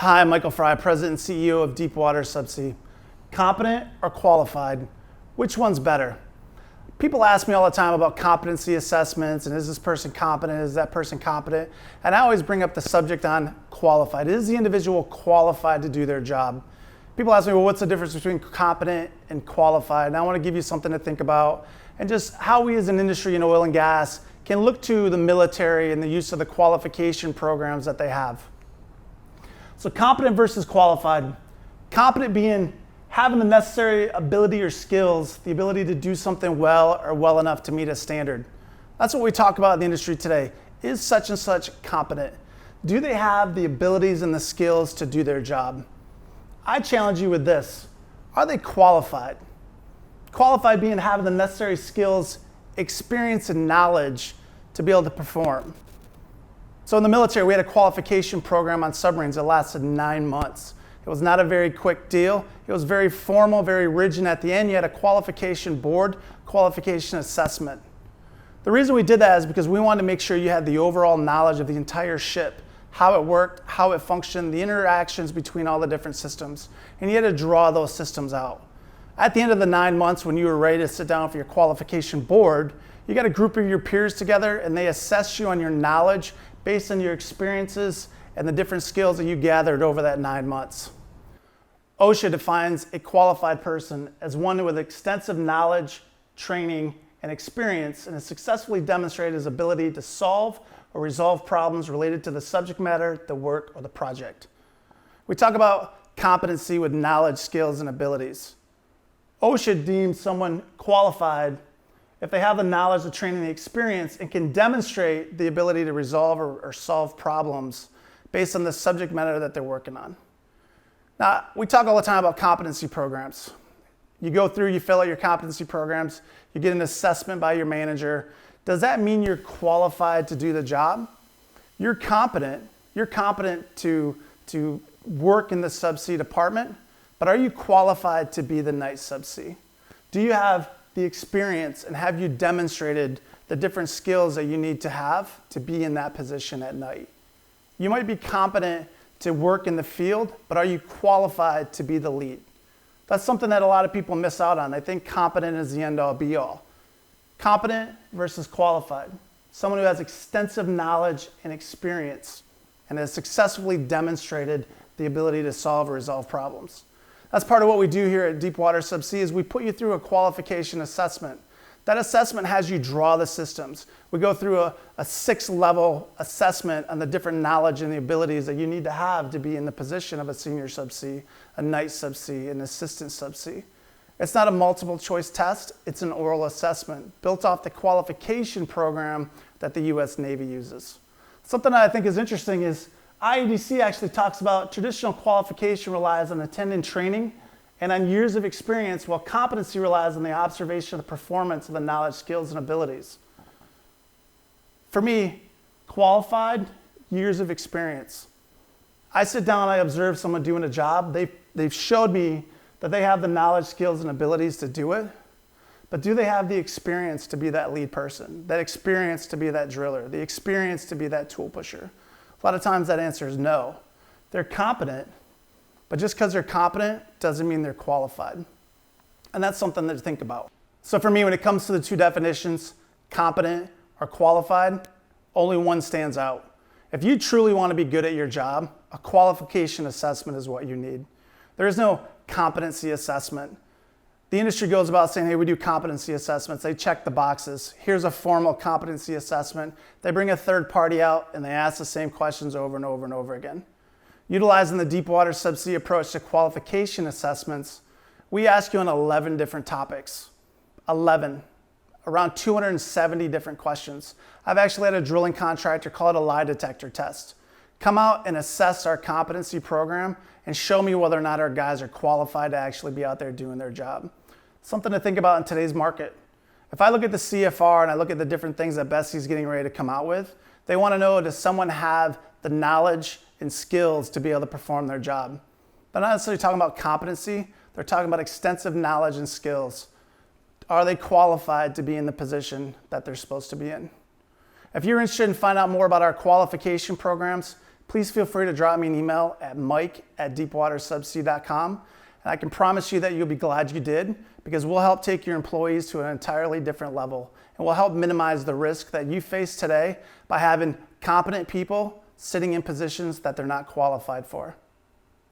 Hi, I'm Michael Fry, President and CEO of Deepwater Subsea. Competent or qualified? Which one's better? People ask me all the time about competency assessments and is this person competent, is that person competent? And I always bring up the subject on qualified. Is the individual qualified to do their job? People ask me, well, what's the difference between competent and qualified? And I want to give you something to think about and just how we as an industry in oil and gas can look to the military and the use of the qualification programs that they have. So competent versus qualified. Competent being having the necessary ability or skills, the ability to do something well or well enough to meet a standard. That's what we talk about in the industry today. Is such and such competent? Do they have the abilities and the skills to do their job? I challenge you with this. Are they qualified? Qualified being having the necessary skills, experience, and knowledge to be able to perform. So in the military, we had a qualification program on submarines that lasted 9 months. It was not a very quick deal. It was very formal, very rigid. At the end, you had a qualification board, qualification assessment. The reason we did that is because we wanted to make sure you had the overall knowledge of the entire ship, how it worked, how it functioned, the interactions between all the different systems. And you had to draw those systems out. At the end of the 9 months, when you were ready to sit down for your qualification board, you got a group of your peers together and they assess you on your knowledge based on your experiences and the different skills that you gathered over that 9 months. OSHA defines a qualified person as one with extensive knowledge, training, and experience and has successfully demonstrated his ability to solve or resolve problems related to the subject matter, the work, or the project. We talk about competency with knowledge, skills, and abilities. OSHA deems someone qualified if they have the knowledge, the training, the experience, and can demonstrate the ability to resolve or solve problems based on the subject matter that they're working on. Now, we talk all the time about competency programs. You go through, you fill out your competency programs, you get an assessment by your manager. Does that mean you're qualified to do the job? You're competent to work in the subsea department, but are you qualified to be the night subsea? Do you have the experience and have you demonstrated the different skills that you need to have to be in that position at night? You might be competent to work in the field, but are you qualified to be the lead? That's something that a lot of people miss out on. They think competent is the end all be all. Competent versus qualified. Someone who has extensive knowledge and experience and has successfully demonstrated the ability to solve or resolve problems. That's part of what we do here at Deepwater Subsea is we put you through a qualification assessment. That assessment has you draw the systems. We go through a 6-level assessment on the different knowledge and the abilities that you need to have to be in the position of a senior subsea, a night subsea, an assistant subsea. It's not a multiple choice test, it's an oral assessment built off the qualification program that the US Navy uses. Something that I think is interesting is IEDC actually talks about traditional qualification relies on attendant training and on years of experience, while competency relies on the observation of the performance of the knowledge, skills, and abilities. For me, qualified, years of experience. I sit down, I observe someone doing a job. They've showed me that they have the knowledge, skills, and abilities to do it, but do they have the experience to be that lead person, that experience to be that driller, the experience to be that tool pusher? A lot of times that answer is no. They're competent, but just because they're competent doesn't mean they're qualified. And that's something to think about. So for me, when it comes to the two definitions, competent or qualified, only one stands out. If you truly want to be good at your job, a qualification assessment is what you need. There is no competency assessment. The industry goes about saying, hey, we do competency assessments. They check the boxes. Here's a formal competency assessment. They bring a third party out and they ask the same questions over and over and over again. Utilizing the Deepwater Subsea approach to qualification assessments, we ask you on 11 different topics. 11. Around 270 different questions. I've actually had a drilling contractor call it a lie detector test. Come out and assess our competency program and show me whether or not our guys are qualified to actually be out there doing their job. Something to think about in today's market. If I look at the CFR and I look at the different things that Bessie's getting ready to come out with, they want to know, does someone have the knowledge and skills to be able to perform their job? They're not necessarily talking about competency, they're talking about extensive knowledge and skills. Are they qualified to be in the position that they're supposed to be in? If you're interested in finding out more about our qualification programs, please feel free to drop me an email at mike@deepwatersubsea.com. And I can promise you that you'll be glad you did, because we'll help take your employees to an entirely different level. And we'll help minimize the risk that you face today by having competent people sitting in positions that they're not qualified for.